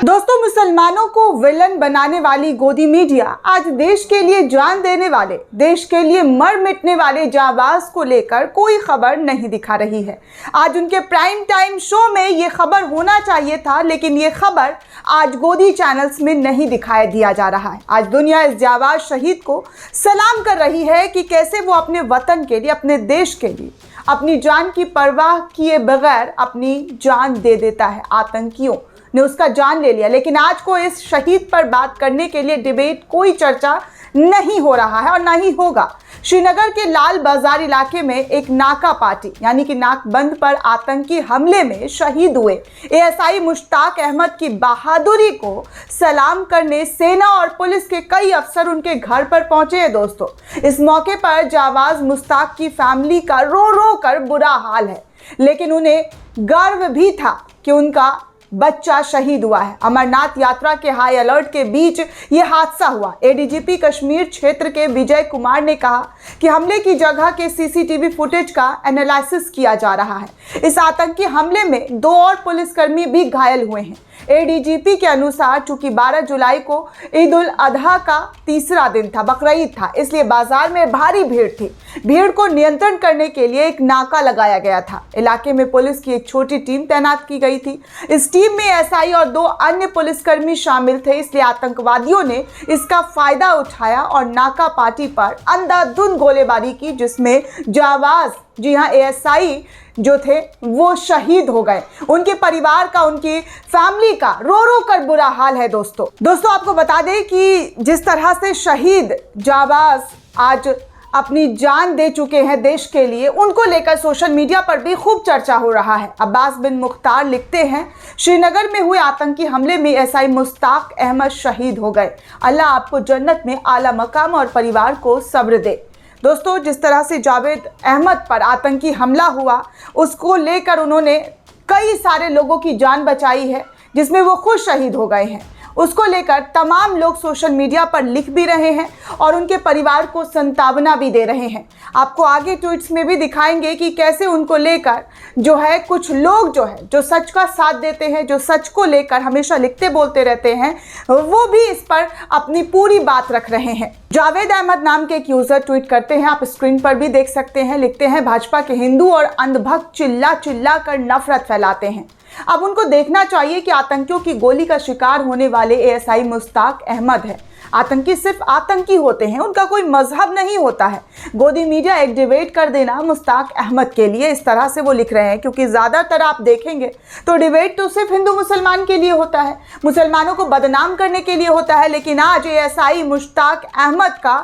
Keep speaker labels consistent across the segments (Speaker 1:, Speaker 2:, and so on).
Speaker 1: दोस्तों, मुसलमानों को विलन बनाने वाली गोदी मीडिया आज देश के लिए जान देने वाले, देश के लिए मर मिटने वाले जाबाज को लेकर कोई खबर नहीं दिखा रही है। आज उनके प्राइम टाइम शो में ये खबर होना चाहिए था, लेकिन ये खबर आज गोदी चैनल्स में नहीं दिखाया दिया जा रहा है। आज दुनिया इस जाबाज शहीद को सलाम कर रही है कि कैसे वो अपने वतन के लिए, अपने देश के लिए अपनी जान की परवाह किए बगैर अपनी जान दे देता है। आतंकियों ने उसका जान ले लिया, लेकिन आज को इस शहीद पर बात करने के लिए डिबेट, कोई चर्चा नहीं हो रहा है और ना ही होगा। श्रीनगर के लाल बाजार इलाके में एक नाका पार्टी यानी कि नाकबंद पर आतंकी हमले में शहीद हुए एएसआई मुश्ताक अहमद की बहादुरी को सलाम करने सेना और पुलिस के कई अफसर उनके घर पर पहुंचे हैं। दोस्तों, इस मौके पर जाबाज मुश्ताक की फैमिली का रो रो कर बुरा हाल है, लेकिन उन्हें गर्व भी था कि उनका बच्चा शहीद हुआ है। अमरनाथ यात्रा के हाई अलर्ट के बीच ये हादसा हुआ। एडीजीपी कश्मीर क्षेत्र के विजय कुमार ने कहा कि हमले की जगह के सीसीटीवी फुटेज का एनालिसिस किया जा रहा है। इस आतंकी हमले में 2 और पुलिसकर्मी भी घायल हुए हैं। एडीजीपी के अनुसार चूंकि 12 जुलाई को ईद उल अजहा का तीसरा दिन था, बकरीद था, इसलिए बाजार में भारी भीड़ थी। भीड़ को नियंत्रण करने के लिए एक नाका लगाया गया था। इलाके में पुलिस की एक छोटी टीम तैनात की गई थी। इस टीम में एसआई और 2 अन्य पुलिसकर्मी शामिल थे, इसलिए आतंकवादियों ने इसका फायदा उठाया और नाका पार्टी पर अंधाधुंध गोलीबारी की, जिसमें जाबाज, जी हाँ, एएसआई जो थे वो शहीद हो गए। उनके परिवार का, उनकी फैमिली का रो रो कर बुरा हाल है। दोस्तों आपको बता दें कि जिस तरह से शहीद जाबाज आज अपनी जान दे चुके हैं देश के लिए, उनको लेकर सोशल मीडिया पर भी खूब चर्चा हो रहा है। अब्बास बिन मुख्तार लिखते हैं, श्रीनगर में हुए आतंकी हमले में एएसआई मुश्ताक अहमद शहीद हो गए। अल्लाह आपको जन्नत में आला मकाम और परिवार को सब्र दे। दोस्तों, जिस तरह से जावेद अहमद पर आतंकी हमला हुआ, उसको लेकर उन्होंने कई सारे लोगों की जान बचाई है, जिसमें वो खुद शहीद हो गए हैं। उसको लेकर तमाम लोग सोशल मीडिया पर लिख भी रहे हैं और उनके परिवार को संतावना भी दे रहे हैं। आपको आगे ट्वीट्स में भी दिखाएंगे कि कैसे उनको लेकर जो है कुछ लोग जो सच का साथ देते हैं, जो सच को लेकर हमेशा लिखते बोलते रहते हैं, वो भी इस पर अपनी पूरी बात रख रहे हैं। जावेद अहमद नाम के एक यूजर ट्वीट करते हैं, आप स्क्रीन पर भी देख सकते हैं। लिखते हैं, भाजपा के हिंदू और अंधभक्त चिल्ला चिल्ला कर नफरत फैलाते हैं। अब उनको देखना चाहिए कि आतंकियों की गोली का शिकार होने वाले एएसआई मुश्ताक अहमद है। आतंकी सिर्फ आतंकी होते हैं, उनका कोई मजहब नहीं होता है। गोदी मीडिया एक डिबेट कर देना मुश्ताक अहमद के लिए, इस तरह से वो लिख रहे हैं, क्योंकि ज़्यादातर आप देखेंगे तो डिबेट तो सिर्फ हिंदू मुसलमान के लिए होता है, मुसलमानों को बदनाम करने के लिए होता है। लेकिन आज एएसआई मुश्ताक अहमद का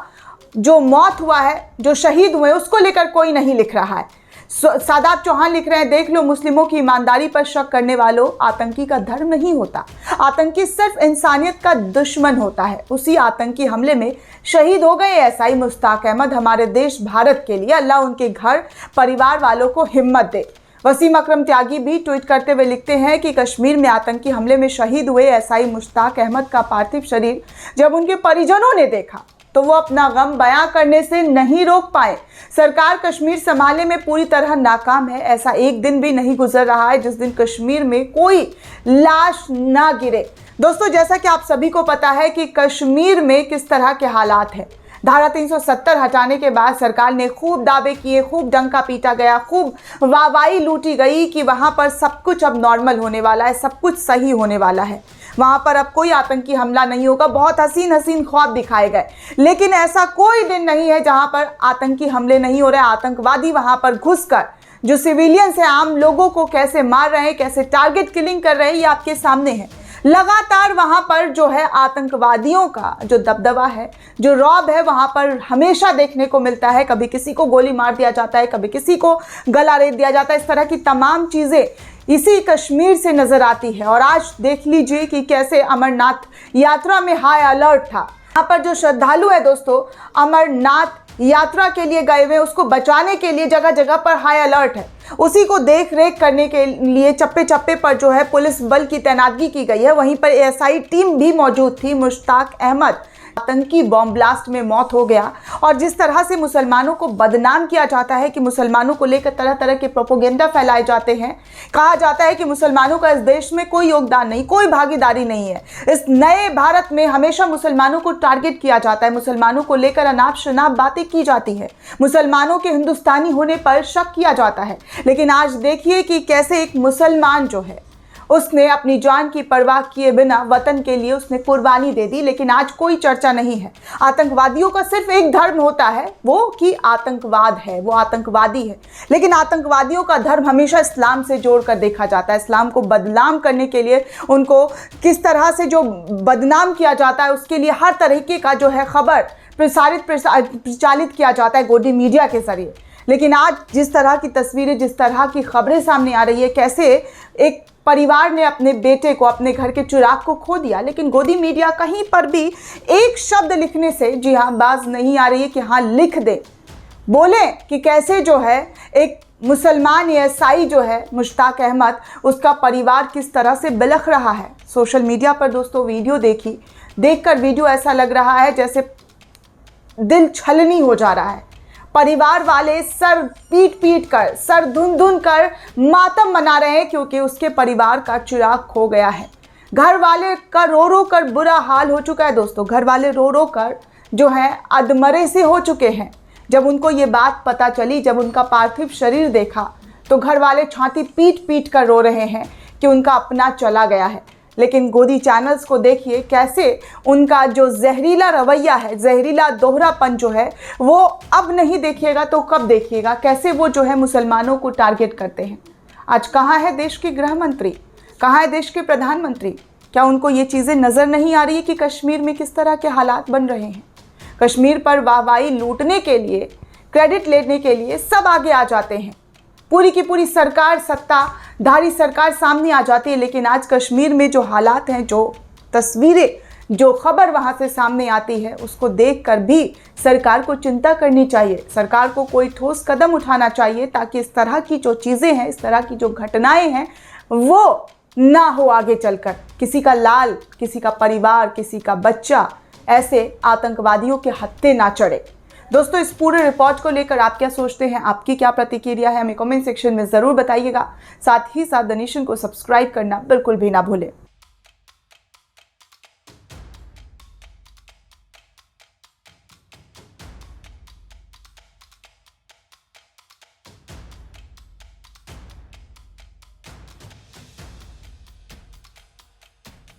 Speaker 1: जो मौत हुआ है, जो शहीद हुए, उसको लेकर कोई नहीं लिख रहा है। सादाब चौहान लिख रहे हैं, देख लो, मुस्लिमों की ईमानदारी पर शक करने वालों, आतंकी का धर्म नहीं होता, आतंकी सिर्फ इंसानियत का दुश्मन होता है। उसी आतंकी हमले में शहीद हो गए एएसआई मुश्ताक अहमद हमारे देश भारत के लिए। अल्लाह उनके घर परिवार वालों को हिम्मत दे। वसीम अकरम त्यागी भी ट्वीट करते हुए लिखते हैं कि कश्मीर में आतंकी हमले में शहीद हुए एएसआई मुश्ताक अहमद का पार्थिव शरीर जब उनके परिजनों ने देखा तो वो अपना गम बयां करने से नहीं रोक पाए। सरकार कश्मीर संभालने में पूरी तरह नाकाम है। ऐसा एक दिन भी नहीं गुजर रहा है जिस दिन कश्मीर में कोई लाश ना गिरे। दोस्तों, जैसा कि आप सभी को पता है कि कश्मीर में किस तरह के हालात हैं। धारा 370 हटाने के बाद सरकार ने खूब दावे किए, खूब डंका पीटा गया, खूब वाहवाही लूटी गई कि वहाँ पर सब कुछ अब नॉर्मल होने वाला है, सब कुछ सही होने वाला है, वहाँ पर अब कोई आतंकी हमला नहीं होगा। बहुत हसीन हसीन ख्वाब दिखाए गए, लेकिन ऐसा कोई दिन नहीं है जहाँ पर आतंकी हमले नहीं हो रहे। आतंकवादी वहाँ पर घुसकर जो सिविलियंस हैं, आम लोगों को कैसे मार रहे हैं, कैसे टारगेट किलिंग कर रहे हैं, ये आपके सामने है। लगातार वहाँ पर जो है आतंकवादियों का जो दबदबा है, जो रौब है, वहाँ पर हमेशा देखने को मिलता है। कभी किसी को गोली मार दिया जाता है, कभी किसी को गला रेत दिया जाता है। इस तरह की तमाम चीज़ें इसी कश्मीर से नजर आती है। और आज देख लीजिए कि कैसे अमरनाथ यात्रा में हाई अलर्ट था। यहाँ पर जो श्रद्धालु है दोस्तों, अमरनाथ यात्रा के लिए गए हुए, उसको बचाने के लिए जगह जगह पर हाई अलर्ट है। उसी को देख रेख करने के लिए चप्पे चप्पे पर जो है पुलिस बल की तैनातगी की गई है। वहीं पर एएसआई टीम भी मौजूद थी। मुश्ताक अहमद आतंकी बॉम्ब ब्लास्ट में मौत हो गया। और जिस तरह से मुसलमानों को बदनाम किया जाता है कि मुसलमानों को लेकर तरह तरह के प्रोपेगेंडा फैलाए जाते हैं, कहा जाता है कि मुसलमानों का इस देश में कोई योगदान नहीं, कोई भागीदारी नहीं है। इस नए भारत में हमेशा मुसलमानों को टारगेट किया जाता है, मुसलमानों को लेकर अनाप शनाप बातें की जाती है, मुसलमानों के हिंदुस्तानी होने पर शक किया जाता है। लेकिन आज देखिए कि कैसे एक मुसलमान जो है उसने अपनी जान की परवाह किए बिना वतन के लिए उसने कुर्बानी दे दी। लेकिन आज कोई चर्चा नहीं है। आतंकवादियों का सिर्फ एक धर्म होता है, वो कि आतंकवाद है, वो आतंकवादी है। लेकिन आतंकवादियों का धर्म हमेशा इस्लाम से जोड़कर देखा जाता है। इस्लाम को बदनाम करने के लिए, उनको किस तरह से जो बदनाम किया जाता है उसके लिए हर तरीके का जो है खबर प्रचालित किया जाता है गोदी मीडिया के जरिए। लेकिन आज जिस तरह की तस्वीरें, जिस तरह की खबरें सामने आ रही है, कैसे एक परिवार ने अपने बेटे को, अपने घर के चिराग को खो दिया, लेकिन गोदी मीडिया कहीं पर भी एक शब्द लिखने से, जी हाँ, बाज नहीं आ रही है कि हाँ लिख दे, बोले कि कैसे जो है एक मुसलमान या ईसाई जो है मुश्ताक अहमद, उसका परिवार किस तरह से बिलख रहा है। सोशल मीडिया पर दोस्तों वीडियो देखकर वीडियो ऐसा लग रहा है जैसे दिल छलनी हो जा रहा है। परिवार वाले सर पीट कर, सर धुन कर मातम मना रहे हैं क्योंकि उसके परिवार का चिराग खो गया है। घर वाले का रो कर बुरा हाल हो चुका है दोस्तों। घर वाले रो कर जो है अधमरे से हो चुके हैं। जब उनको ये बात पता चली, जब उनका पार्थिव शरीर देखा, तो घर वाले छाती पीट कर रो रहे हैं कि उनका अपना चला गया है। लेकिन गोदी चैनल्स को देखिए कैसे उनका जो जहरीला रवैया है, जहरीला दोहरापन जो है, वो अब नहीं देखिएगा तो कब देखिएगा। कैसे वो जो है मुसलमानों को टारगेट करते हैं। आज कहाँ है देश के गृह मंत्री, कहाँ है देश के प्रधानमंत्री? क्या उनको ये चीज़ें नज़र नहीं आ रही है कि कश्मीर में किस तरह के हालात बन रहे हैं? कश्मीर पर वाहवाही लूटने के लिए, क्रेडिट लेने के लिए सब आगे आ जाते हैं। पूरी की पूरी सरकार, सत्ताधारी सरकार सामने आ जाती है। लेकिन आज कश्मीर में जो हालात हैं, जो तस्वीरें, जो खबर वहाँ से सामने आती है, उसको देखकर भी सरकार को चिंता करनी चाहिए। सरकार को कोई ठोस कदम उठाना चाहिए ताकि इस तरह की जो चीज़ें हैं, इस तरह की जो घटनाएं हैं, वो ना हो आगे चलकर। किसी का लाल, किसी का परिवार, किसी का बच्चा ऐसे आतंकवादियों के हत्थे ना चढ़े। दोस्तों, इस पूरे रिपोर्ट को लेकर आप क्या सोचते हैं, आपकी क्या प्रतिक्रिया है, हमें कमेंट सेक्शन में ज़रूर बताइएगा। साथ ही साथ द नेशन को सब्सक्राइब करना बिल्कुल भी ना भूलें।